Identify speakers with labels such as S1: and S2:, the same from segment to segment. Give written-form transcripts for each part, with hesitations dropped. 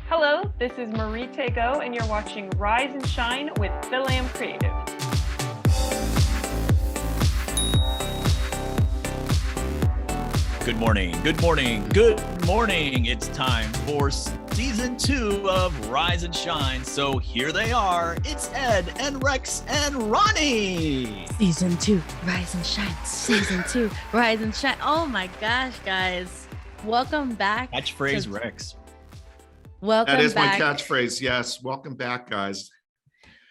S1: Hello, this is Maritte Go, and you're watching Rise and Shine with FilAm Creative.
S2: Good morning, good morning, good morning. It's time for season 2 of Rise and Shine. So here they are. It's Ed and Rex and Ronnie.
S3: Season 2, Rise and Shine. Season 2, Rise and Shine. Oh my gosh, guys. Welcome back.
S2: Catchphrase Rex.
S3: Welcome
S4: That is
S3: back.
S4: my catchphrase. Yes. Welcome back, guys.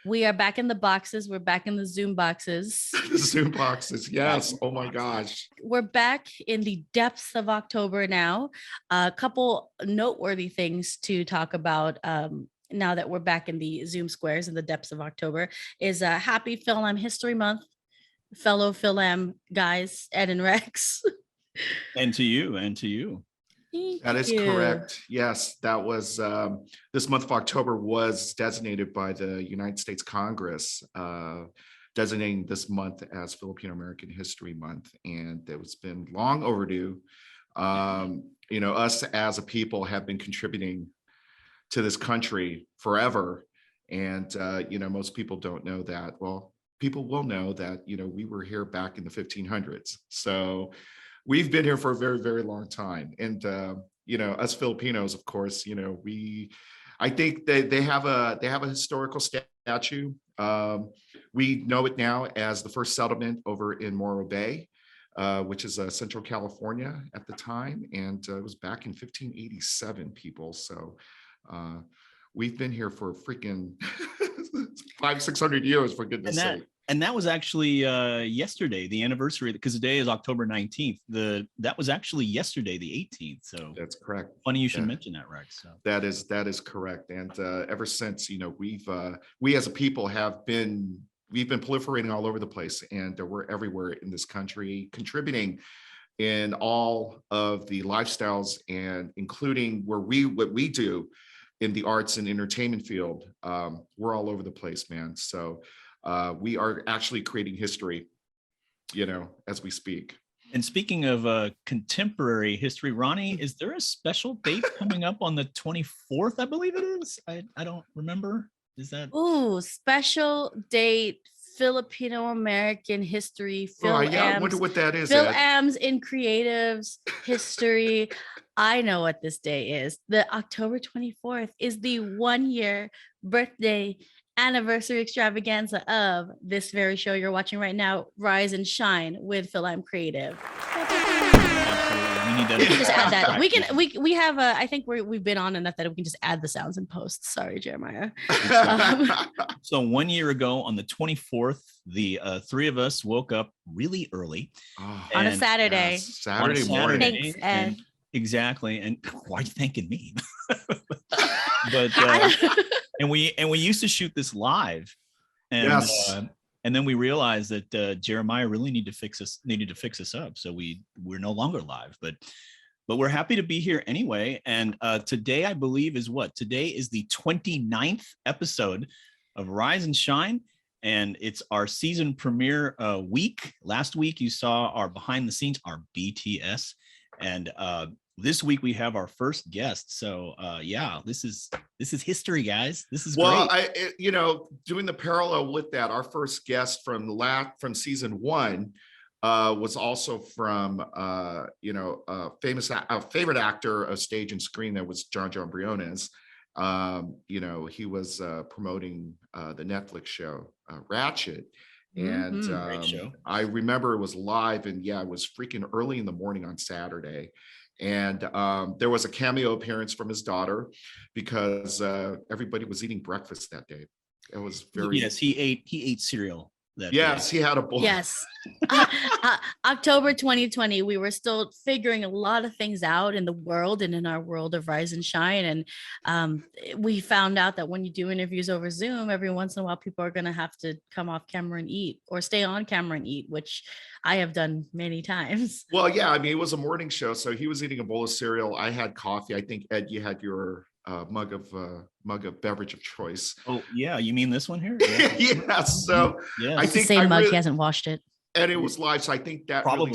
S3: We are back in the boxes. We're back in the Zoom boxes.
S4: The Zoom boxes. Yes. Oh my gosh.
S3: We're back in the depths of October now. A couple noteworthy things to talk about now that we're back in the Zoom squares in the depths of October is happy FilAm History Month, fellow FilAm guys, Ed and Rex.
S2: And to you, and to you.
S4: That is correct. Yes, that was this month of October was designated by the United States Congress, designating this month as Filipino American History Month, and it's been long overdue. Us as a people have been contributing to this country forever, and most people don't know that. Well, people will know that we were here back in the 1500s, so. We've been here for a very, very long time. And, us Filipinos, of course, I think they have a historical statue. We know it now as the first settlement over in Morro Bay, which is Central California at the time. And it was back in 1587, people. So we've been here for freaking 500-600 years, for goodness sake.
S2: And that was actually yesterday, the anniversary, because today is October 19th. That was actually yesterday, the 18th. So
S4: that's correct.
S2: Funny you should mention that, Rex. So.
S4: That is correct. And ever since, we as a people we've been proliferating all over the place, and we're everywhere in this country, contributing in all of the lifestyles, and including what we do in the arts and entertainment field. We're all over the place, man. So we are actually creating history, as we speak.
S2: And speaking of contemporary history, Ronnie, is there a special date coming up on the 24th? I believe it is. I don't remember. Is that?
S3: Ooh, special date, Filipino American history.
S4: I wonder what that is.
S3: FilAm's in Creative's history. I know what this day is. The October 24th is the 1-year birthday anniversary extravaganza of this very show you're watching right now, Rise and Shine with FilAm Creative.
S2: Absolutely. We need
S3: We can just add that. We have I think we've been on enough that we can just add the sounds in post. Sorry, Jeremiah.
S2: So 1 year ago on the 24th, the three of us woke up really early
S3: on a Saturday.
S4: Yes, Saturday morning.
S3: Thanks, Ed.
S2: Exactly. And why are you thanking me? But and we used to shoot this live, and
S4: yes.
S2: And then we realized that Jeremiah really needed to fix us up, so we're no longer live, but we're happy to be here anyway. And today, I believe, today is the 29th episode of Rise and Shine, and it's our season premiere week. Last week you saw our behind the scenes, our BTS, and this week we have our first guest. So this is history, guys. This is great.
S4: Doing the parallel with that, our first guest from season 1 was also from a favorite actor of stage and screen. That was John Briones. He was promoting the Netflix show Ratchet. And
S2: Great show.
S4: I remember it was live, and it was freaking early in the morning on Saturday. And there was a cameo appearance from his daughter, because everybody was eating breakfast that day. It was very.
S2: Yes, he ate cereal.
S4: Yes, he had a bowl.
S3: Yes. October 2020, we were still figuring a lot of things out in the world and in our world of Rise and Shine. And we found out that when you do interviews over Zoom, every once in a while, people are going to have to come off camera and eat, or stay on camera and eat, which I have done many times.
S4: Well, yeah, it was a morning show. So he was eating a bowl of cereal. I had coffee. I think, Ed, you had your mug of beverage of choice.
S2: Oh yeah, you mean this one here?
S4: Yeah. So
S2: yeah,
S3: I think the same mug. He hasn't washed it.
S4: And it was live. So I think that really
S2: Probably.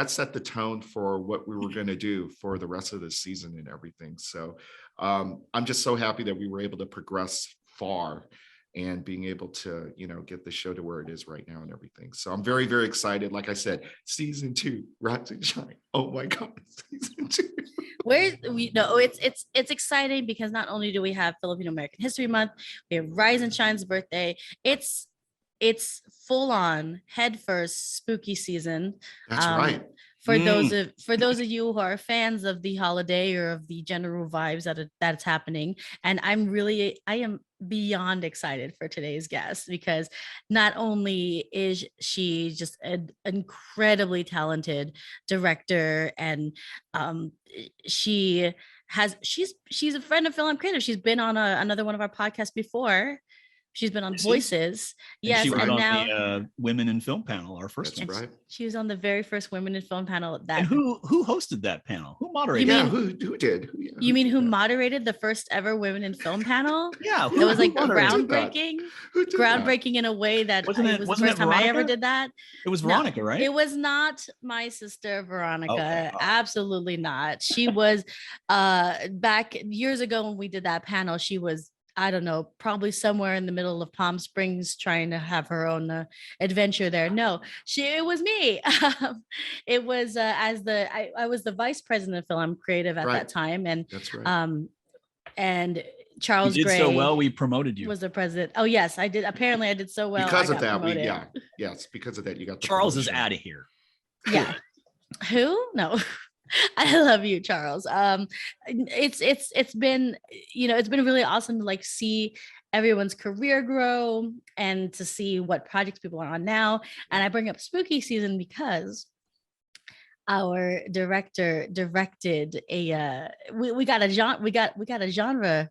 S4: set the tone for what we were going to do for the rest of the season and everything. So I'm just so happy that we were able to progress far and being able to, get the show to where it is right now and everything. So I'm very, very excited. Like I said, season 2, Rise and Shine. Oh my God, season 2.
S3: It's exciting because not only do we have Filipino American History Month, we have Rise and Shine's birthday. It's full on head first spooky season.
S4: That's right.
S3: For those of you who are fans of the holiday or of the general vibes that's happening, and I am beyond excited for today's guest, because not only is she just an incredibly talented director, and she's a friend of FilAm Creative. She's been on another one of our podcasts before. She's been on Voices. Yes.
S2: She was
S3: and
S2: on
S3: now
S2: the Women in Film panel, our first
S4: That's
S2: one.
S4: right.
S3: she was on the very first Women in Film panel.
S2: And who hosted that panel? Who moderated?
S3: You
S4: Yeah,
S3: mean-
S4: who did?
S3: You mean
S4: did
S3: who
S4: that?
S3: moderated the first ever Women in Film panel?
S2: Yeah,
S3: It was like
S2: moderated that?
S3: groundbreaking,
S4: Who did that?
S3: groundbreaking in a way that
S2: Wasn't
S3: it
S2: it-
S3: was the
S2: wasn't it
S3: first time I ever
S2: Veronica?
S3: did that.
S2: It was
S3: No,
S2: Veronica, right?
S3: It was not my sister Veronica.
S2: Okay.
S3: Absolutely not. She was back years ago when we did that panel. She was, I don't know, probably somewhere in the middle of Palm Springs trying to have her own adventure there. No, it was me. It was I was the vice president of FilAm Creative at
S4: Right.
S3: that time, and
S4: That's right.
S3: and Charles
S2: You did
S3: Gray
S2: so well, we promoted you.
S3: was the president. Oh yes, I did. Apparently, I did so well.
S4: Because
S3: I
S4: of
S3: got
S4: that,
S3: promoted.
S4: yes, because of that, you got the
S2: Charles is
S4: promotion.
S2: out of here.
S3: Yeah. Who? No. I love you, Charles. It's been, it's been really awesome to like see everyone's career grow and to see what projects people are on now. And I bring up spooky season because our director directed we got a genre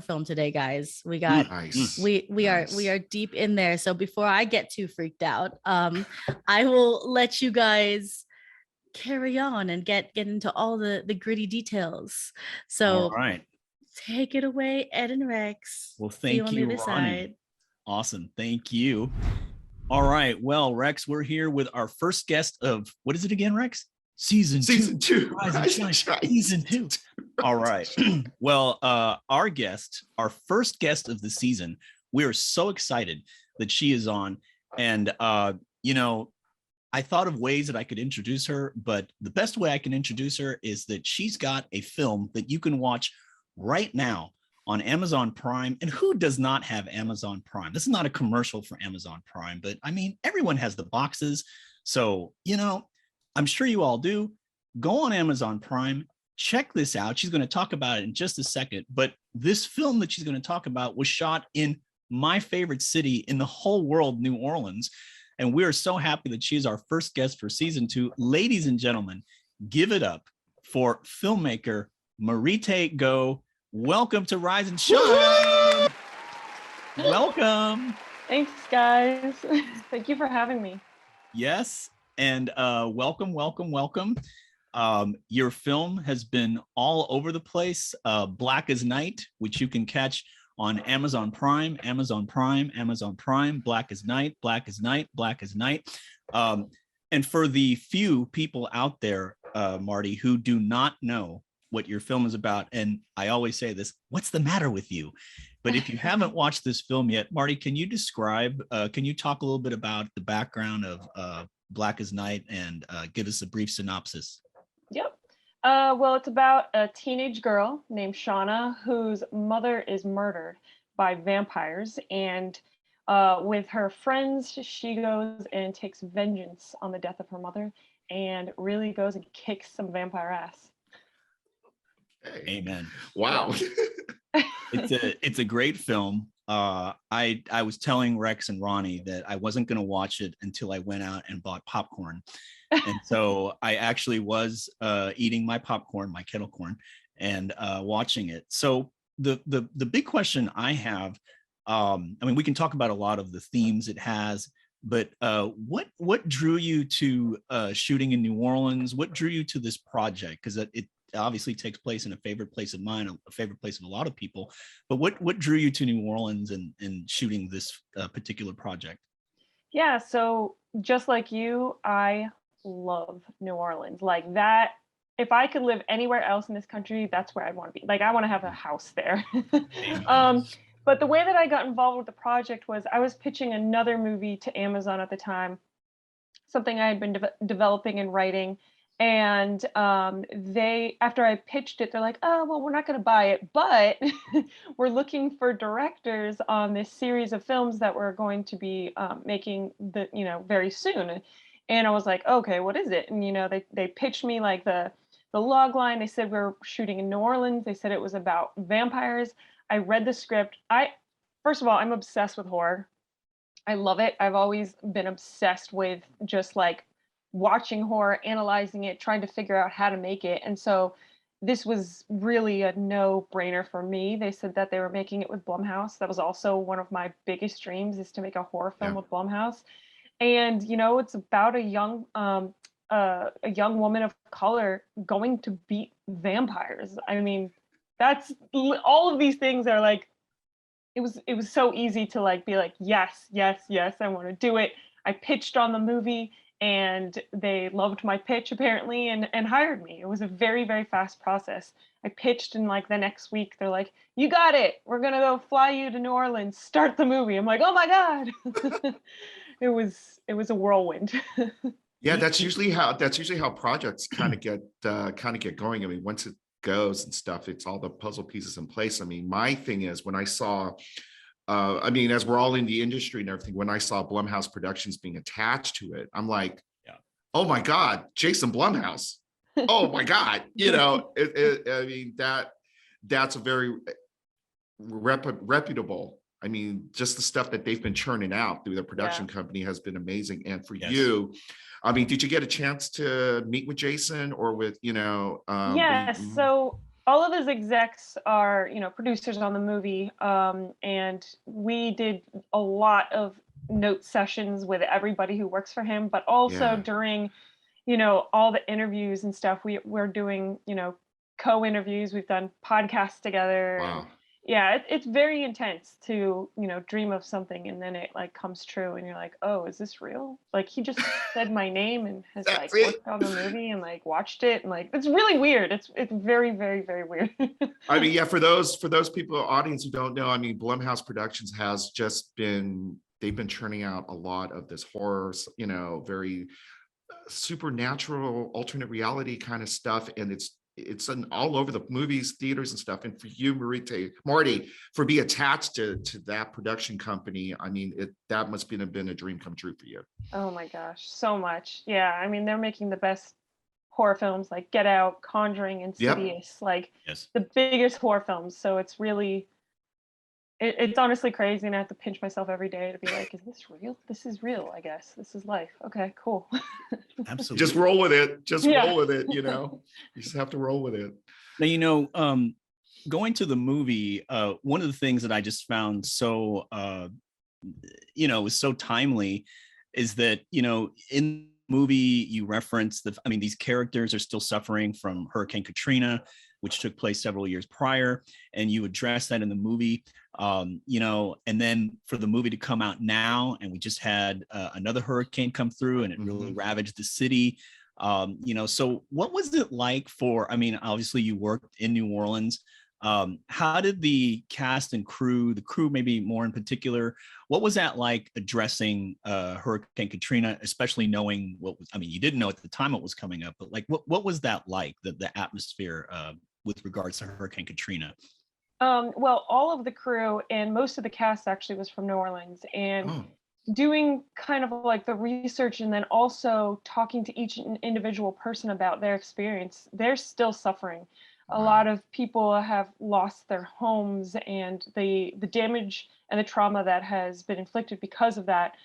S3: film today, guys. We got
S4: Nice.
S3: we are deep in there. So before I get too freaked out, I will let you guys carry on and get into all the gritty details. So
S2: All right.
S3: take it away, Ed and Rex.
S2: Well,
S3: See you
S2: thank
S3: on
S2: you,
S3: the other
S2: Ronnie.
S3: side.
S2: Awesome. Thank you. All right. Well, Rex, we're here with our first guest of, what is it again, Rex? Season 2.
S4: Rise and Shine.
S2: Season 2. All right. Well, our first guest of the season, we are so excited that she is on. And, I thought of ways that I could introduce her, but the best way I can introduce her is that she's got a film that you can watch right now on Amazon Prime. And who does not have Amazon Prime? This is not a commercial for Amazon Prime, but I mean, everyone has the boxes. So, I'm sure you all do. Go on Amazon Prime, check this out. She's going to talk about it in just a second. But this film that she's going to talk about was shot in my favorite city in the whole world, New Orleans. And we are so happy that she's our first guest for season 2. Ladies and gentlemen, give it up for filmmaker Maritte Go. Welcome to Rise and Shine. Welcome.
S1: Thanks, guys. Thank you for having me.
S2: Yes. And welcome. Your film has been all over the place. Black as Night, which you can catch on Amazon Prime, Black as Night. And for the few people out there, Marty, who do not know what your film is about, and I always say this, what's the matter with you? But if you haven't watched this film yet, Marty, can you talk a little bit about the background of Black as Night and give us a brief synopsis?
S1: Yep. Well, it's about a teenage girl named Shauna whose mother is murdered by vampires. And with her friends, she goes and takes vengeance on the death of her mother and really goes and kicks some vampire ass.
S2: Amen.
S4: Wow.
S2: It's a great film. I was telling Rex and Ronnie that I wasn't going to watch it until I went out and bought popcorn. And so I actually was eating my popcorn, my kettle corn, and watching it. So the big question I have, we can talk about a lot of the themes it has, but what drew you to shooting in New Orleans? What drew you to this project? Because it obviously takes place in a favorite place of mine, a favorite place of a lot of people. But what drew you to New Orleans and shooting this particular project?
S1: Yeah, so just like you, I love New Orleans. Like that, if I could live anywhere else in this country, that's where I'd want to be. Like I want to have a house there.
S2: Amen.
S1: But the way that I got involved with the project was I was pitching another movie to Amazon at the time, something I had been developing and writing. And they, after I pitched it, they're like, "Oh, well, we're not going to buy it, but we're looking for directors on this series of films that we're going to be making very soon." And I was like, "Okay, what is it?" And they pitched me like the log line. They said we're shooting in New Orleans. They said it was about vampires. I read the script. First of all, I'm obsessed with horror. I love it. I've always been obsessed with just like watching horror, analyzing it, trying to figure out how to make it. And so this was really a no-brainer for me. They said that they were making it with Blumhouse. That was also one of my biggest dreams, is to make a horror film
S4: Yeah.
S1: with Blumhouse. And it's about a young woman of color going to beat vampires. I mean, that's all of these things are like, it was so easy to like be like, yes, yes, yes, I want to do it. I pitched on the movie and they loved my pitch apparently, and hired me. It was a very, very fast process. I pitched, and like the next week they're like, "You got it. We're gonna go fly you to New Orleans, start the movie." I'm like, "Oh my God." It was a whirlwind.
S4: Yeah, that's usually how projects kind of get going. I mean, once it goes and stuff, it's all the puzzle pieces in place. I mean, my thing is when I saw, I mean, as we're all in the industry and everything, when I saw Blumhouse Productions being attached to it, I'm like,
S2: Yeah.
S4: oh my God, Jason Blumhouse. Oh my God, I mean that's a very reputable. I mean, just the stuff that they've been churning out through their production company has been amazing. And for
S2: Yes.
S4: you, I mean, did you get a chance to meet with Jason or with,
S1: Yes. So all of his execs are, producers on the movie. And we did a lot of note sessions with everybody who works for him, but also
S4: Yeah.
S1: during, all the interviews and stuff, we're doing, co-interviews. We've done podcasts together. And
S4: Wow.
S1: yeah, it's very intense to, dream of something and then it like comes true and you're like, "Oh, is this real?" Like he just said my name and has
S4: That's
S1: like
S4: it.
S1: worked on the movie and like watched it, and like it's really weird. It's very, very, very weird.
S4: I mean, yeah, for those people, audience who don't know, I mean, Blumhouse Productions has just they've been churning out a lot of this horror, very supernatural alternate reality kind of stuff, and it's all over the movies, theaters and stuff. And for you, Marty, for be attached to that production company, I mean, that must have been a dream come true for you.
S1: Oh my gosh, so much. Yeah, I mean, they're making the best horror films like Get Out, Conjuring,
S4: Yep.
S1: Insidious, like
S2: Yes.
S1: the biggest horror films. So it's really it's honestly crazy, and I have to pinch myself every day to be like, "Is this real? This is real, I guess. This is life." Okay, cool.
S2: Absolutely.
S4: Just roll with it. Just
S1: Yeah.
S4: roll with it. You just have to roll with it.
S2: Now, going to the movie, one of the things that I just found so, was so timely is that, in the movie you reference these characters are still suffering from Hurricane Katrina, which took place several years prior, and you address that in the movie, and then for the movie to come out now, and we just had another hurricane come through and it really ravaged the city. So what was it like obviously you worked in New Orleans. How did the cast and crew, the crew maybe more in particular, what was that like addressing Hurricane Katrina, especially knowing you didn't know at the time what was coming up, but like what was that like, the atmosphere with regards to Hurricane Katrina?
S1: Well, all of the crew and most of the cast actually was from New Orleans, and doing kind of like the research and then also talking to each individual person about their experience. They're still suffering. A lot of people have lost their homes, and the damage and the trauma that has been inflicted because of that,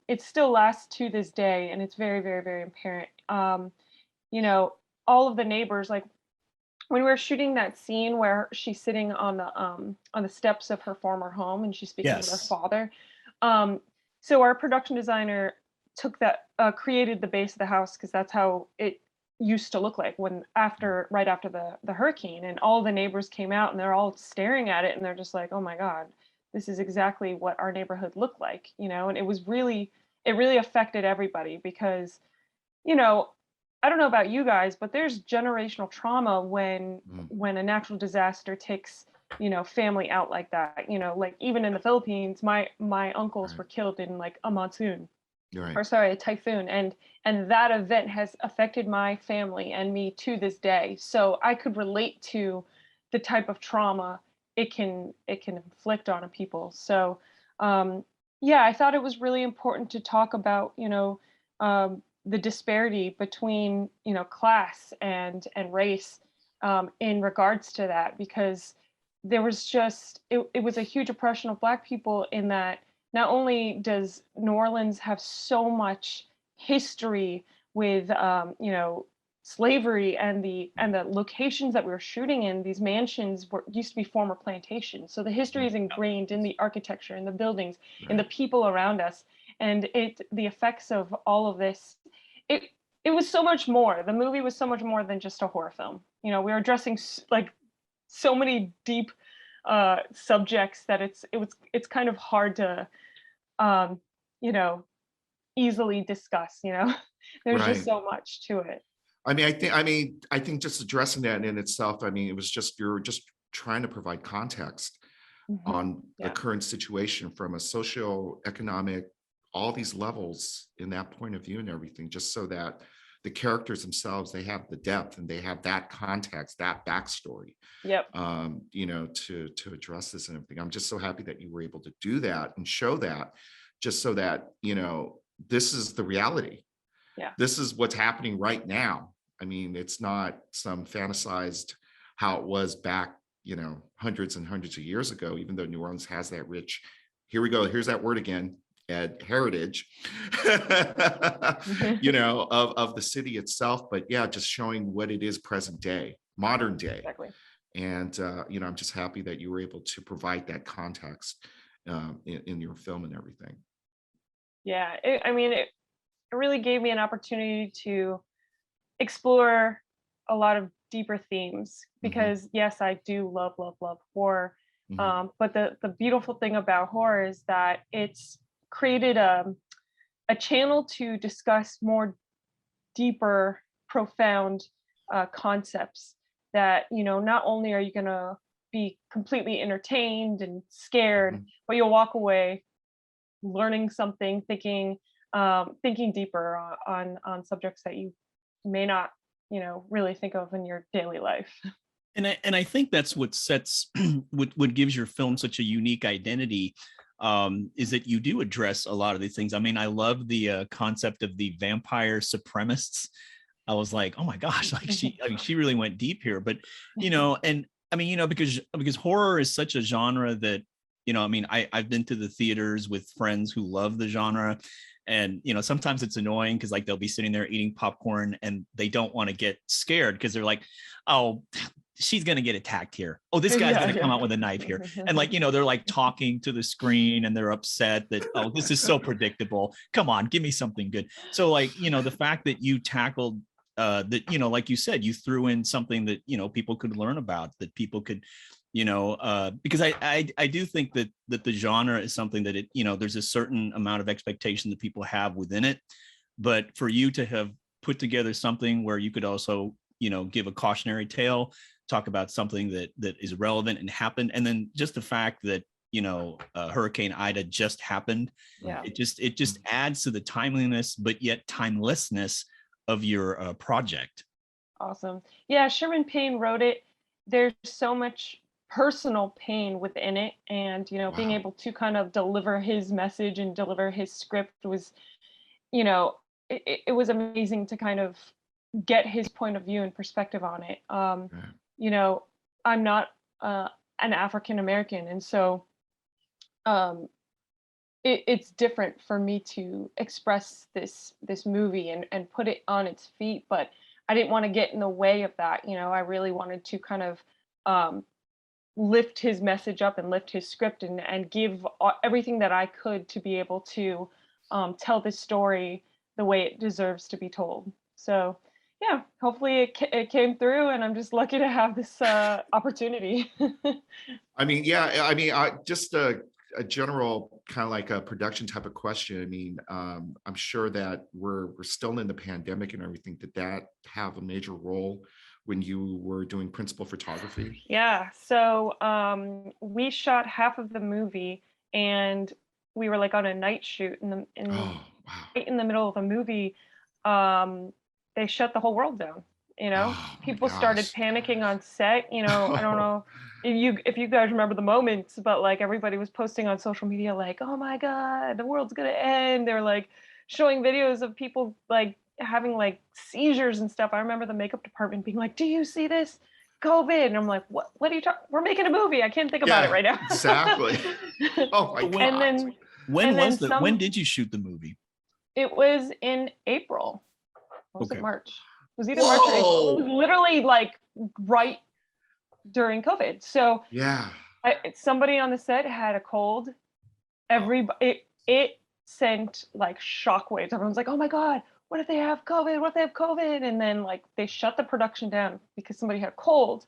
S1: it still lasts to this day, and it's very, very, very apparent. All of the neighbors, like when we were shooting that scene where she's sitting on the steps of her former home and she's speaking with her
S2: Yes.
S1: father. So our production designer took that, created the base of the house, because that's how it used to look like right after the hurricane, and all the neighbors came out and they're all staring at it and they're just like, "Oh my God, this is exactly what our neighborhood looked like, you know, and it really affected everybody because, you know, I don't know about you guys, but there's generational trauma
S4: Mm,
S1: when a natural disaster takes, you know, family out like that. You know, like even in the Philippines, my uncles
S4: right.
S1: were killed in like a monsoon,
S4: You're right.
S1: or sorry, a typhoon, and that event has affected my family and me to this day. So I could relate to the type of trauma it can inflict on people. So yeah, I thought it was really important to talk about, you know, the disparity between, you know, class and race in regards to that, because there was just it was a huge oppression of Black people in that not only does New Orleans have so much history with you know, slavery and the locations that we were shooting in, these mansions were used to be former plantations. So the history
S4: Mm,
S1: is ingrained in the architecture, in the buildings, in the
S4: right.
S1: people around us, and the effects of all of this. It it was so much more. The movie was so much more than just a horror film. You know, we were addressing like so many deep subjects that it's kind of hard to um, you know, easily discuss, you know. There's just
S4: Right.
S1: so much to it.
S4: I think just addressing that in itself, I mean, it was just, you're just trying to provide context
S1: Hmm.
S4: on the
S1: Yeah.
S4: current situation from a socio-economic, all these levels in that point of view and everything, just so that the characters themselves, they have the depth and they have that context, that backstory,
S1: Yep.
S4: you know, to address this and everything. I'm just so happy that you were able to do that and show that, just so that, you know, this is the reality.
S1: Yeah.
S4: This is what's happening right now. I mean, it's not some fantasized how it was back, you know, hundreds and hundreds of years ago, even though New Orleans has that rich, here we go, here's that word again, Ed, heritage, you know, of the city itself. But yeah, just showing what it is present day, modern day.
S1: Exactly.
S4: And, you know, I'm just happy that you were able to provide that context in your film and everything.
S1: Yeah. I mean, it really gave me an opportunity to explore a lot of deeper themes
S4: Hmm.
S1: because yes, I do love horror.
S4: Hmm.
S1: But the beautiful thing about horror is that it's created a channel to discuss more deeper, profound concepts that, you know, not only are you going to be completely entertained and scared,
S4: Hmm.
S1: but you'll walk away learning something, thinking deeper on subjects that you may not, you know, really think of in your daily life.
S2: And I think that's what sets what gives your film such a unique identity, is that you do address a lot of these things. I mean, I love the concept of the vampire supremacists. I was like, oh my gosh, like I mean, she really went deep here. But you know, and I mean, you know, because horror is such a genre that, you know, I mean, I've been to the theaters with friends who love the genre. And you know, sometimes it's annoying because like they'll be sitting there eating popcorn and they don't want to get scared because they're like, oh, she's going to get attacked here. Oh, this guy's
S1: Yeah,
S2: going to come
S1: yeah.
S2: out with a knife here. And like, you know, they're like talking to the screen and they're upset that, oh, this is so predictable. Come on, give me something good. So like, you know, the fact that you tackled that, you know, like you said, you threw in something that, you know, people could learn about, that people could, you know, because I do think that the genre is something that it, you know, there's a certain amount of expectation that people have within it. But for you to have put together something where you could also, you know, give a cautionary tale, talk about something that is relevant and happened, and then just the fact that, you know, Hurricane Ida just happened,
S1: Yeah.
S2: it just adds to the timeliness but yet timelessness of your project.
S1: Awesome. Yeah, Sherman Payne wrote it. There's so much personal pain within it, and you know, being
S4: Wow.
S1: able to kind of deliver his message and deliver his script was, you know, it was amazing to kind of get his point of view and perspective on it.
S4: Right.
S1: You know, I'm not an African American, and so um, it's different for me to express this movie and put it on its feet. But I didn't want to get in the way of that. You know, I really wanted to kind of um, lift his message up and lift his script and give everything that I could to be able to tell this story the way it deserves to be told. So yeah, hopefully it came through, and I'm just lucky to have this opportunity.
S4: I mean, yeah, I mean, I just a general kind of like a production type of question. I mean, I'm sure that we're still in the pandemic and everything. Did that have a major role when you were doing principal photography?
S1: Yeah. So we shot half of the movie, and we were like on a night shoot
S4: Oh, wow.
S1: right in the middle of the movie. They shut the whole world down.
S4: Oh my
S1: People started
S4: gosh.
S1: panicking on set. I don't know if you guys remember the moments, but like everybody was posting on social media like, "Oh my God, the world's gonna end." They're like showing videos of people like having like seizures and stuff. I remember the makeup department being like, "Do you see this? COVID." And I'm like, What are you talking? We're making a movie. I can't think about it right now."
S4: Exactly. Oh my
S2: So
S1: And
S4: God.
S1: then
S2: when
S1: then
S2: was the when did you shoot the movie?
S1: it was in April. Or was
S2: Okay.
S1: it March? It was either March or April. It was
S4: Whoa.
S1: literally like right during COVID. So
S4: Yeah.
S1: somebody on the set had a cold. It sent like shockwaves. Everyone's like, "Oh my God, what if they have COVID? What if they have COVID?" And then like they shut the production down because somebody had a cold,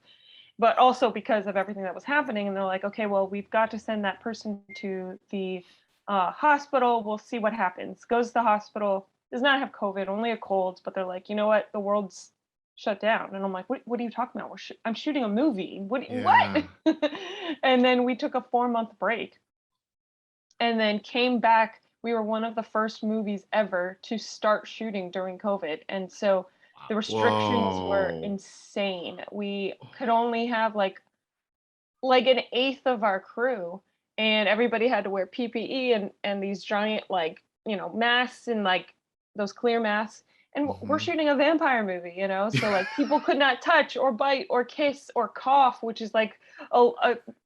S1: but also because of everything that was happening. And they're like, "Okay, well, we've got to send that person to the hospital. We'll see what happens." Goes to the hospital, does not have COVID, only a cold. But they're like, "You know what? The world's shut down." And I'm like, What are you talking about? I'm shooting a movie. What?
S4: Yeah.
S1: And then we took a 4-month break, and then came back. We were one of the first movies ever to start shooting during COVID. And so the restrictions were
S4: Whoa.
S1: insane. We could only have like an eighth of our crew, and everybody had to wear PPE and these giant like, masks, and like those clear masks. And we're
S4: Mhm.
S1: shooting a vampire movie, so like people could not touch or bite or kiss or cough, which is like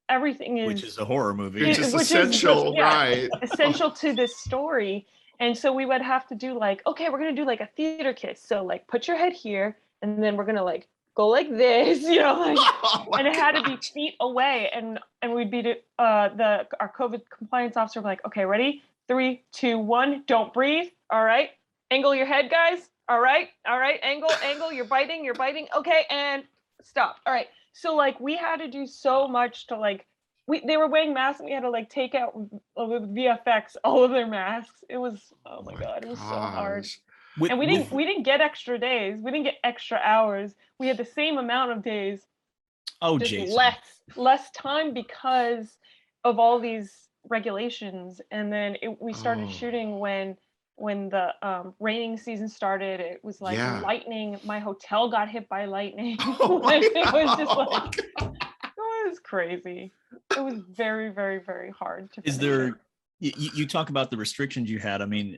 S1: everything
S2: Which
S1: is
S2: is a horror movie.
S4: Which is
S1: which is just,
S4: essential,
S1: yeah,
S4: right?
S1: essential to this story. And so we would have to do like, okay, we're gonna do like a theater kiss. So like put your head here, and then we're gonna like go like this, like,
S4: Oh my
S1: and it had to be
S4: gosh.
S1: feet away. And we'd be our COVID compliance officer would be like, okay, ready? 3, 2, 1, don't breathe. All right. Angle your head, guys. All right. All right. Angle, you're biting. Okay, and stop. All right. So like we had to do so much to like they were wearing masks, and we had to like take out with VFX all of their masks. It was, oh my God, it was so hard.
S4: Gosh.
S2: With
S1: And we
S2: with
S1: didn't get extra days. We didn't get extra hours. We had the same amount of days,
S2: oh,
S1: just
S2: Jason.
S1: less time because of all these regulations. And then we started
S4: Oh,
S1: shooting when the raining season started. It was like
S4: yeah.
S1: lightning. My hotel got hit by lightning.
S4: Oh my
S1: It was just like,
S4: God.
S1: it was crazy. It was very, very, very hard to
S2: Is
S1: finish it.
S2: there you talk about the restrictions you had. I mean,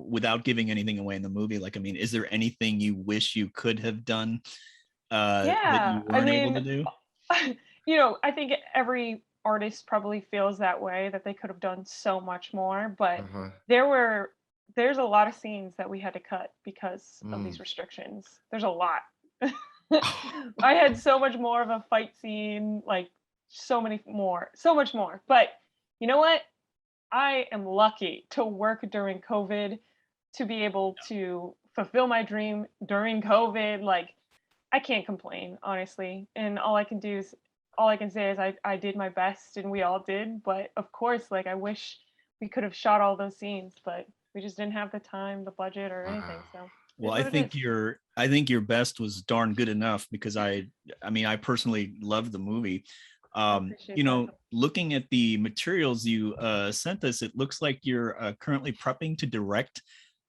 S2: without giving anything away in the movie, like, I mean, is there anything you wish you could have done that
S1: Yeah,
S2: you
S1: I
S2: weren't able to
S1: mean,
S2: do?
S1: I think every artist probably feels that way, that they could have done so much more, but
S4: Uh-huh.
S1: there's a lot of scenes that we had to cut because of these
S4: Mm.
S1: restrictions. There's a lot. I had so much more of a fight scene, like so much more. But you know what? I am lucky to work during COVID, to be able to fulfill my dream during COVID. Like, I can't complain, honestly. And all I can say is I did my best, and we all did. But of course, like, I wish we could have shot all those scenes, but we just didn't have the time, the budget, or anything.
S4: Wow.
S1: So it
S2: Well,
S1: is
S2: I
S1: what it is.
S2: think your best was darn good enough, because I mean, I personally loved the movie.
S1: I appreciate that.
S2: Looking at the materials you sent us, it looks like you're currently prepping to direct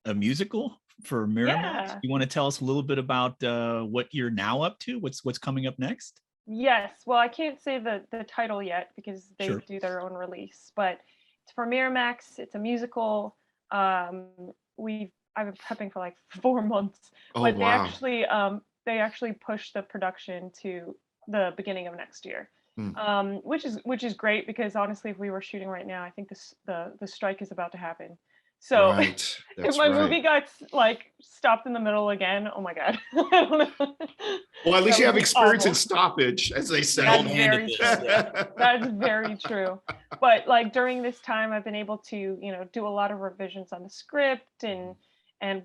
S2: a musical for Miramax.
S1: Yeah.
S2: You want to tell us a little bit about what you're now up to? What's coming up next?
S1: Yes. Well, I can't say the title yet because they
S2: Sure.
S1: do their own release, but it's for Miramax. It's a musical. Um, I've been prepping for like 4 months,
S4: Oh,
S1: but
S4: wow.
S1: they actually pushed the production to the beginning of next year,
S4: Mm.
S1: which is great, because honestly, if we were shooting right now, I think the strike is about to happen. So
S4: Right.
S1: if
S4: That's
S1: my
S4: right.
S1: movie got like stopped in the middle again, oh my God, I don't know.
S4: Well, at least
S1: That
S4: you
S1: would
S4: have
S1: be
S4: experience in
S1: awful.
S4: stoppage, as they say.
S1: That's
S2: Old hand at
S1: very
S2: this,
S1: true.
S2: yeah.
S1: That's very true. But like during this time, I've been able to, do a lot of revisions on the script, and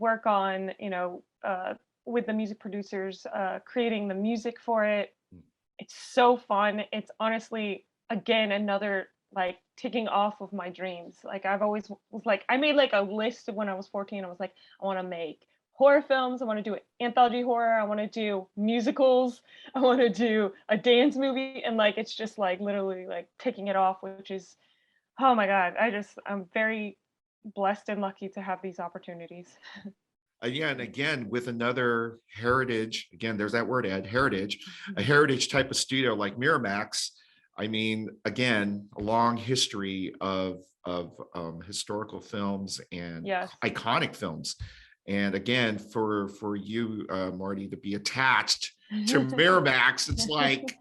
S1: work on, with the music producers, creating the music for it. It's so fun. It's honestly, again, another like ticking off of my dreams. Like I've always was like, I made like a list when I was 14. I was like, I want to make horror films. I want to do anthology horror. I want to do musicals. I want to do a dance movie. And like, it's just like literally like ticking it off, which is, oh my God. I'm very blessed and lucky to have these opportunities.
S4: Yeah, and again, with another heritage, again, there's that word, Ed, heritage, a heritage type of studio like Miramax. I mean, again, a long history of historical films and
S1: Yes.
S4: iconic films. And again, for you, Marty, to be attached to Miramax, it's like,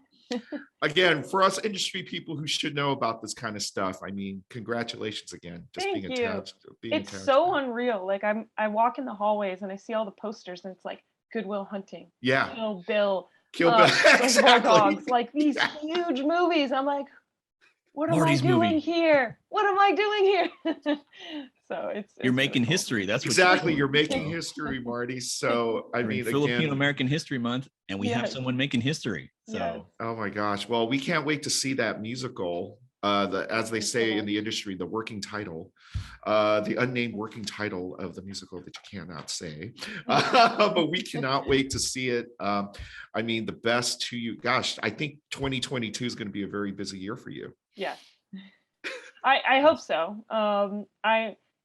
S4: again, for us industry people who should know about this kind of stuff, I mean, congratulations again, just
S1: Thank
S4: being
S1: you.
S4: attached.
S1: It's so unreal. Like I walk in the hallways and I see all the posters and it's like Good Will Hunting,
S4: Yeah.
S1: Kill Bill,
S4: Kill Bill. Exactly.
S1: Dogs, like these
S4: Yeah.
S1: huge movies. I'm like, what
S2: Marty's
S1: am I doing
S2: movie.
S1: here? What am I doing here? So
S2: You're
S1: it's
S2: making
S1: really cool.
S2: history. That's what
S4: Exactly.
S2: you're
S4: You're
S2: doing.
S4: making history, Marty. So I
S2: We're
S4: mean,
S2: in Filipino
S4: again,
S2: American History Month, and we have
S1: Yes.
S2: someone making history. So
S1: Yes.
S4: oh my gosh. Well, we can't wait to see that musical. As they say in the industry, the working title, the unnamed working title of the musical that you cannot say, but we cannot wait to see it. I mean, the best to you. Gosh, I think 2022 is going to be a very busy year for you.
S1: Yes. I hope so.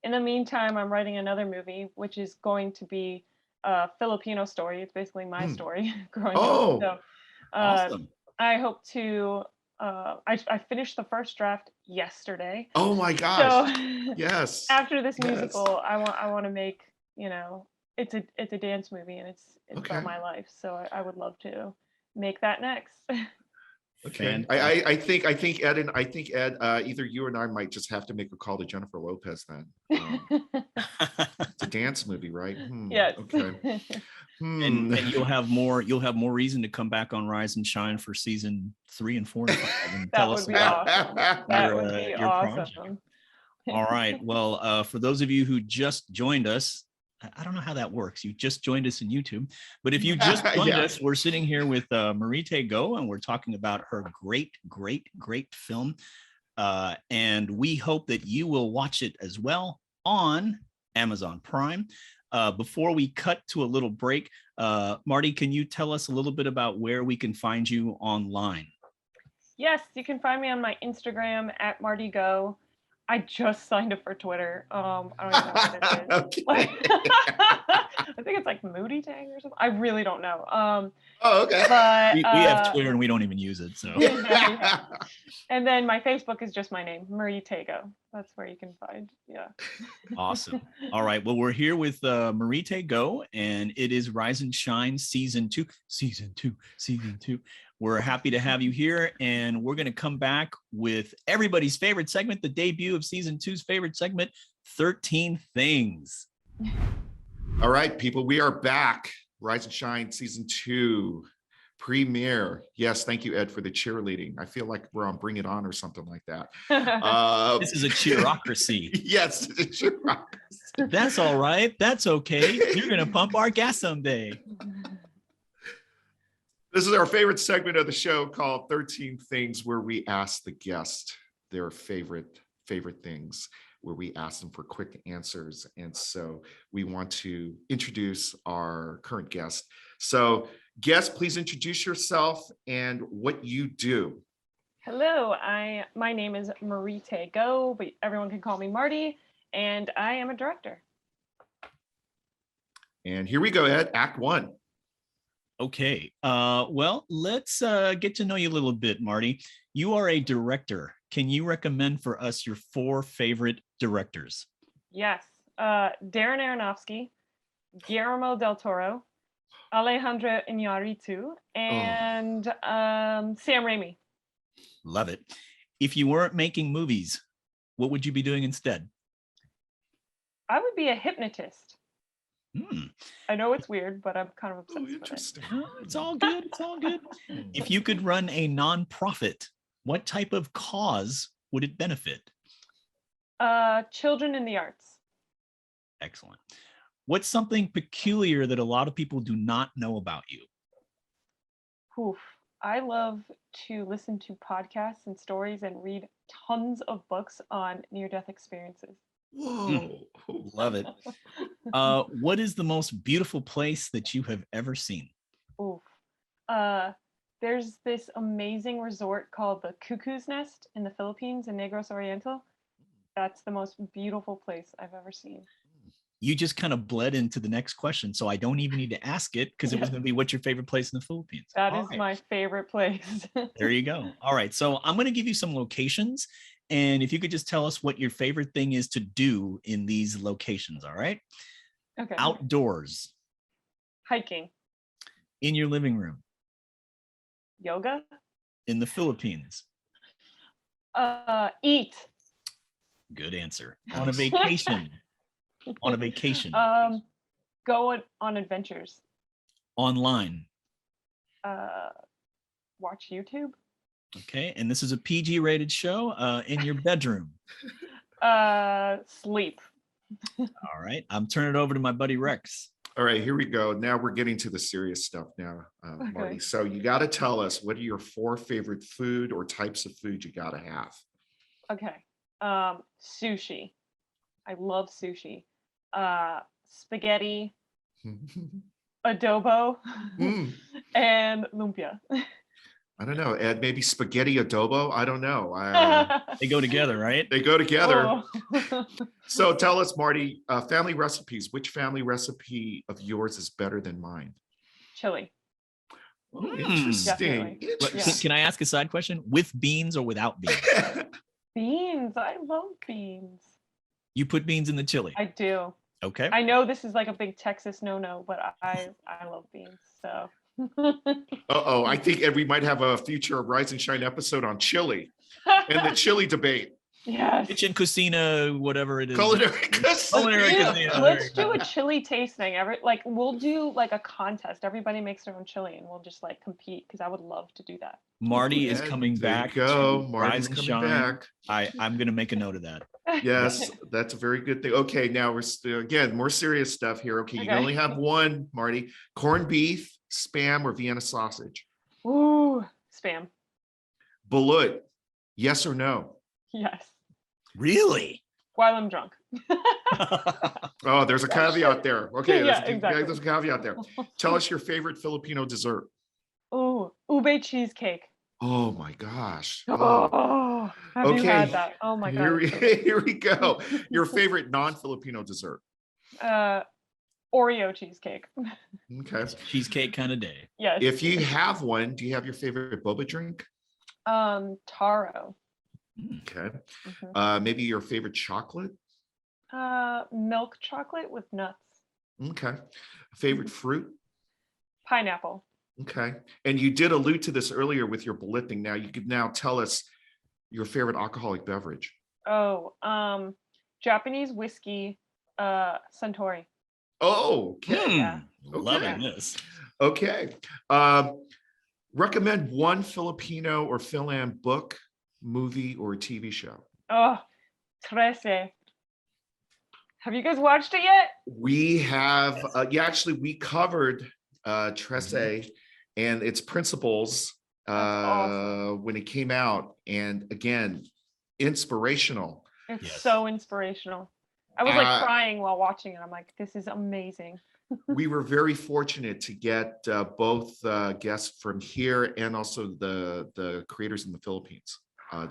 S1: In the meantime, I'm writing another movie, which is going to be a Filipino story. It's basically my story growing
S4: Oh,
S1: up. So
S2: awesome.
S1: I hope to. I finished the first draft yesterday.
S4: Oh my gosh.
S1: So
S4: Yes.
S1: after this
S4: Yes.
S1: musical, I want to make, it's a dance movie and it's
S4: Okay.
S1: about my life. So I would love to make that next.
S4: Okay. I think Ed, either you and I might just have to make a call to Jennifer Lopez then. It's a dance movie, right?
S1: Yes.
S4: Okay.
S2: And you'll have more reason to come back on Rise and Shine for season 3 and 4 and 5 and
S1: That
S2: tell
S1: would
S2: us
S1: be
S2: about
S1: awesome. That would be
S2: your
S1: awesome.
S2: project. All right. Well, for those of you who just joined us, I don't know how that works. You just joined us in YouTube, but if you just joined us, we're sitting here with Maritte Go, and we're talking about her great film. And we hope that you will watch it as well on Amazon Prime. Before we cut to a little break, Marty, can you tell us a little bit about where we can find you online?
S1: Yes, you can find me on my Instagram at Maritte Go. I just signed up for Twitter. I don't even know what it is.
S4: Okay.
S1: Like, I think it's like Moody Tang or something. I really don't know.
S4: Oh, okay.
S1: But
S2: We have Twitter and we don't even use it. So
S1: yeah. And then my Facebook is just my name, Maritte Go. That's where you can find. Yeah.
S2: Awesome. All right. Well, we're here with Maritte Go, and it is Rise and Shine season 2. We're happy to have you here, and we're going to come back with everybody's favorite segment, the debut of season 2's favorite segment, 13 Things.
S4: All right, people, we are back. Rise and Shine season 2 premiere. Yes, thank you, Ed, for the cheerleading. I feel like we're on Bring It On or something like that.
S2: This is a cheerocracy.
S4: Yes, it's a cheerocracy.
S2: That's all right. That's okay. You're going to pump our gas someday.
S4: This is our favorite segment of the show called 13 Things, where we ask the guest their favorite things, where we ask them for quick answers. And so we want to introduce our current guest. So guest, please introduce yourself and what you do.
S1: Hello, my name is Maritte Go, but everyone can call me Marty, and I am a director.
S4: And here we go, Ed, Act 1.
S2: Okay. Well, let's get to know you a little bit, Marty. You are a director. Can you recommend for us your 4 favorite directors?
S1: Yes. Darren Aronofsky, Guillermo del Toro, Alejandro Iñárritu, and Sam Raimi.
S2: Love it. If you weren't making movies, what would you be doing instead?
S1: I would be a hypnotist.
S2: Hmm.
S1: I know it's weird, but I'm kind of obsessed with it.
S4: Interesting.
S2: Oh, it's all good. It's all good. If you could run a nonprofit, what type of cause would it benefit?
S1: Children in the arts.
S2: Excellent. What's something peculiar that a lot of people do not know about you?
S1: Oof. I love to listen to podcasts and stories and read tons of books on near-death experiences.
S4: Whoa.
S2: Love it. What is the most beautiful place that you have ever seen?
S1: Oof. There's this amazing resort called the Cuckoo's Nest in the Philippines in Negros Oriental. That's the most beautiful place I've ever seen.
S2: You just kind of bled into the next question, so I don't even need to ask it because it was going to be what's your favorite place in the Philippines?
S1: That
S2: All
S1: is
S2: right.
S1: my favorite place.
S2: There you go. All right. So I'm going to give you some locations. And if you could just tell us what your favorite thing is to do in these locations. All right.
S1: Okay.
S2: Outdoors,
S1: Hiking.
S2: in your living room,
S1: Yoga.
S2: in the Philippines.
S1: Eat.
S2: Good answer. On a vacation. On a vacation.
S1: Go on adventures.
S2: Online.
S1: Watch YouTube.
S2: Okay. And this is a PG rated show. In your bedroom.
S1: Sleep.
S2: All right. I'm turning it over to my buddy Rex.
S4: All right, here we go. Now we're getting to the serious stuff now, Marty. So you got to tell us, what are your 4 favorite food or types of food you got to have?
S1: Okay. Sushi. I love sushi. Spaghetti, adobo, and lumpia.
S4: I don't know, Ed, maybe spaghetti adobo? I don't know.
S2: They go together, right?
S4: They go together.
S1: Oh.
S4: So tell us, Marty, family recipes. Which family recipe of yours is better than mine?
S1: Chili.
S4: Oh, interesting.
S1: Definitely.
S2: Can I ask a side question? With beans or without beans?
S1: Beans. I love beans.
S2: You put beans in the chili.
S1: I do.
S2: Okay.
S1: I know this is like a big Texas no-no, but I love beans. So.
S4: I think we might have a future Rise and Shine episode on chili and the chili debate.
S1: Yes.
S2: Kitchen Cucina, whatever it is.
S4: Culinary
S2: Cucina.
S1: Let's do a chili tasting. We'll do like a contest. Everybody makes their own chili, and we'll just like compete because I would love to do that.
S2: Marty is coming back. To
S4: Marty's
S2: Rise and
S4: coming
S2: Shine.
S4: back.
S2: I'm going to make a note of that.
S4: Yes, that's a very good thing. Okay, now we're still, again, more serious stuff here. Okay, you can only have one, Marty. Corned beef, Spam, or Vienna sausage?
S1: Ooh, Spam.
S4: Balut, yes or no?
S1: Yes.
S2: Really?
S1: While I'm drunk.
S4: Oh, there's a caveat there. Okay,
S1: exactly.
S4: there's a caveat there. Tell us your favorite Filipino dessert.
S1: Ooh, ube cheesecake.
S4: Oh my gosh.
S1: Oh, have you had that? Oh my god.
S4: Here we go. Your favorite non-Filipino dessert.
S1: Oreo cheesecake.
S4: Okay.
S2: Cheesecake kind of day.
S1: Yes.
S4: If you have one, do you have your favorite boba drink?
S1: Taro.
S4: Okay. Maybe your favorite chocolate?
S1: Milk chocolate with nuts.
S4: Okay. Favorite fruit?
S1: Pineapple.
S4: Okay. And you did allude to this earlier with your bulletin. Now you could now tell us your favorite alcoholic beverage.
S1: Oh, Japanese whiskey, Suntory.
S4: Oh, okay.
S1: Yeah.
S2: Loving this.
S4: Okay. Recommend one Filipino or FilAm book, movie, or TV show.
S1: Oh, Trece. Have you guys watched it yet?
S4: We have, actually, we covered Trece and its principles when it came out. And again, inspirational.
S1: It's so inspirational. I was like crying while watching it. I'm like, this is amazing.
S4: We were very fortunate to get both guests from here and also the creators in the Philippines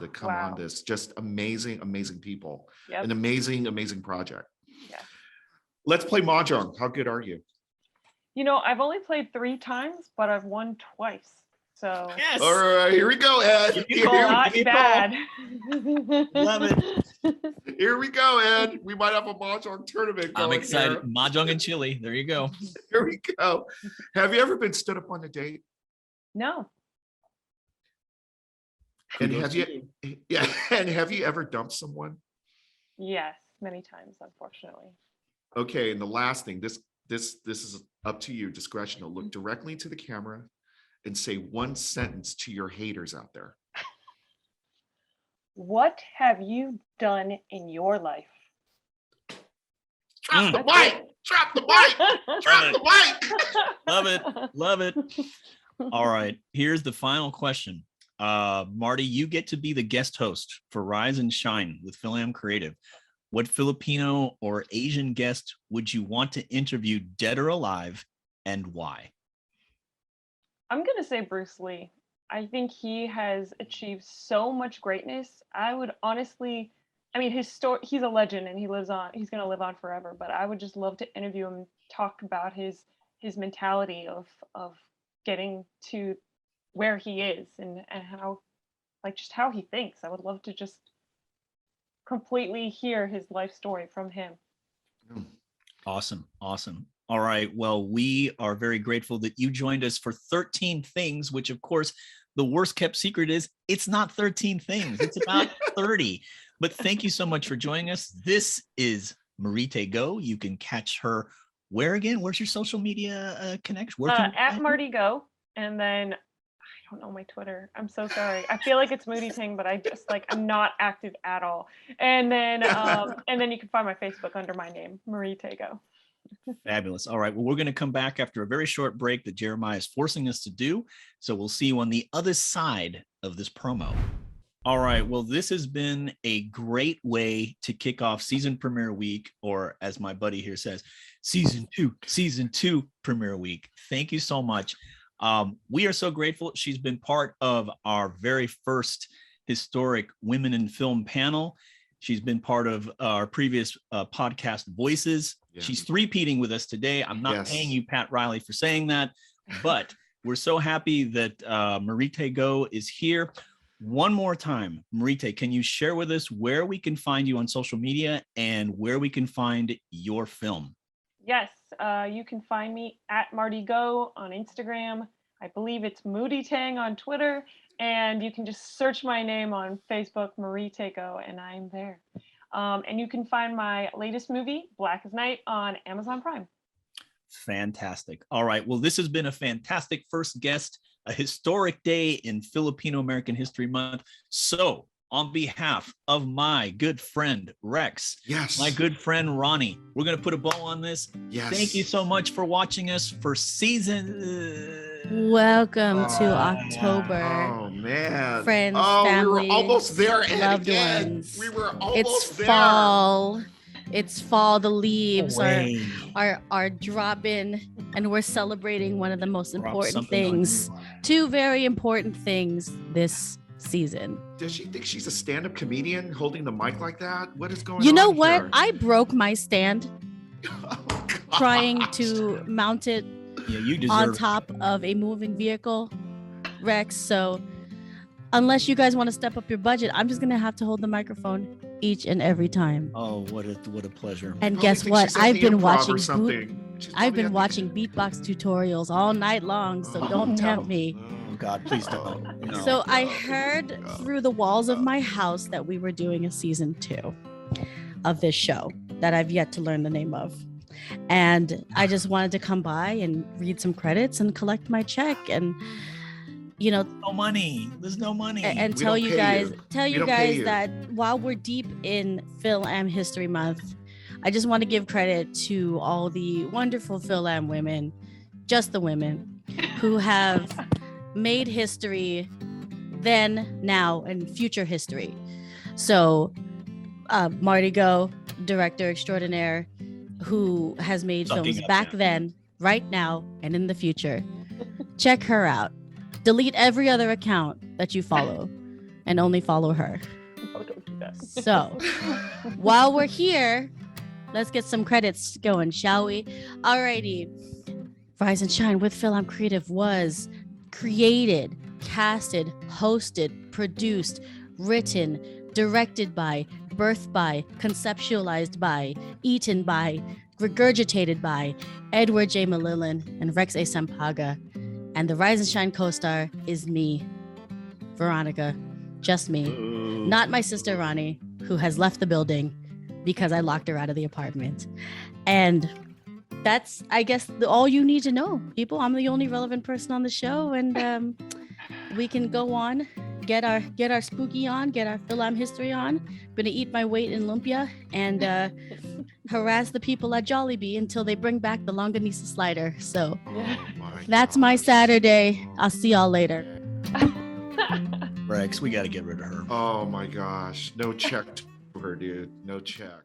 S4: to come on this. Just amazing, amazing people. An amazing, amazing project.
S1: Yeah.
S4: Let's play Mahjong. How good are you?
S1: You know, I've only played 3 times, but I've won twice. So
S2: yes.
S4: All right, here we go, Ed.
S1: not bad.
S2: Love it.
S4: Here we go, Ed. We might have a Mahjong tournament.
S2: I'm excited.
S4: Here.
S2: Mahjong and chili. There you go.
S4: Here we go. Have you ever been stood up on a date?
S1: No.
S4: And have you ever dumped someone?
S1: Yes, many times, unfortunately.
S4: Okay, and the last thing, this is up to you, discretion. Look directly into the camera and say one sentence to your haters out there.
S1: What have you done in your life?
S4: Drop the mic! Drop the mic! Drop the mic!
S2: Love it. Love it. All right, here's the final question. Marty, you get to be the guest host for Rise and Shine with FilAm Creative. What Filipino or Asian guest would you want to interview, dead or alive, and why?
S1: I'm going to say Bruce Lee. I think he has achieved so much greatness. I would honestly, I mean, his story, he's a legend and he's going to live on forever, but I would just love to interview him, talk about his mentality of getting to where he is and how, like, just how he thinks. I would love to just completely hear his life story from him.
S2: Awesome. All right. Well, we are very grateful that you joined us for 13 Things, which, of course, the worst kept secret is it's not 13 things. It's about 30. But thank you so much for joining us. This is Maritte Go. You can catch her where again? Where's your social media connection?
S1: At Maritte Go. And then I don't know my Twitter. I'm so sorry. I feel like it's Moody Ting, but I'm not active at all. And then you can find my Facebook under my name, Maritte Go.
S2: Fabulous. All right. Well, we're going to come back after a very short break that Jeremiah is forcing us to do. So we'll see you on the other side of this promo. All right. Well, this has been a great way to kick off season premiere week, or as my buddy here says, season two premiere week. Thank you so much. We are so grateful. She's been part of our very first historic Women in Film panel. She's been part of our previous podcast, Voices. Yeah. She's three-peating with us today. I'm not paying you, Pat Riley, for saying that, but we're so happy that Maritte Go is here. One more time, Maritte, can you share with us where we can find you on social media and where we can find your film?
S1: Yes, you can find me at Maritte Go on Instagram. I believe it's Moody Tang on Twitter. And you can just search my name on Facebook, Maritte Go, and I'm there. And you can find my latest movie, Black as Night, on Amazon Prime.
S2: Fantastic. All right. Well, this has been a fantastic first guest, a historic day in Filipino American History Month. So, on behalf of my good friend, Rex, my good friend, Ronnie, we're going to put a bow on this. Thank you so much for watching us for season...
S3: Welcome to October.
S4: Oh man,
S3: friends, family,
S4: we were almost there,
S3: loved ones.
S4: We were almost there.
S3: Fall. It's fall. The leaves are dropping, and we're celebrating one of the most important things. Two very important things this season.
S4: Does she think she's a stand-up comedian holding the mic like that? What is going on?
S3: You know what?
S4: Here?
S3: I broke my stand trying to mount it on top of a moving vehicle, Rex. So unless you guys want to step up your budget, I'm just gonna have to hold the microphone each and every time.
S2: Oh, what a pleasure!
S3: And guess what? I've been watching beatbox tutorials all night long, so don't tempt me.
S2: Oh God, please don't. No.
S3: So I heard through the walls of my house that we were doing a season 2 of this show that I've yet to learn the name of. And I just wanted to come by and read some credits and collect my check and, you know,
S2: there's no money.
S3: And tell you guys that while we're deep in FilAm History Month, I just want to give credit to all the wonderful FilAm women, just the women, who have made history then, now, and future history. So Maritte Go, director extraordinaire, who has made films back then, right now, and in the future. Check her out. Delete every other account that you follow and only follow her. So while we're here, let's get some credits going, shall we? Alrighty. Rise and Shine with FilAm Creative was created, casted, hosted, produced, written, directed by, birthed by, conceptualized by, eaten by, regurgitated by Edward J. Malillan and Rex A. Sampaga. And the Rise and Shine co-star is me, Veronica, just me. Not my sister Ronnie, who has left the building because I locked her out of the apartment. And that's, I guess, all you need to know, people. I'm the only relevant person on the show, and we can go on, get our spooky on, get our FilAm history on. I'm gonna eat my weight in lumpia and harass the people at Jollibee until they bring back the longanisa slider. So That's my
S4: gosh.
S3: Saturday. I'll see y'all later.
S2: Rex, we got to get rid of her.
S4: Oh my gosh. No check to her, dude. No check.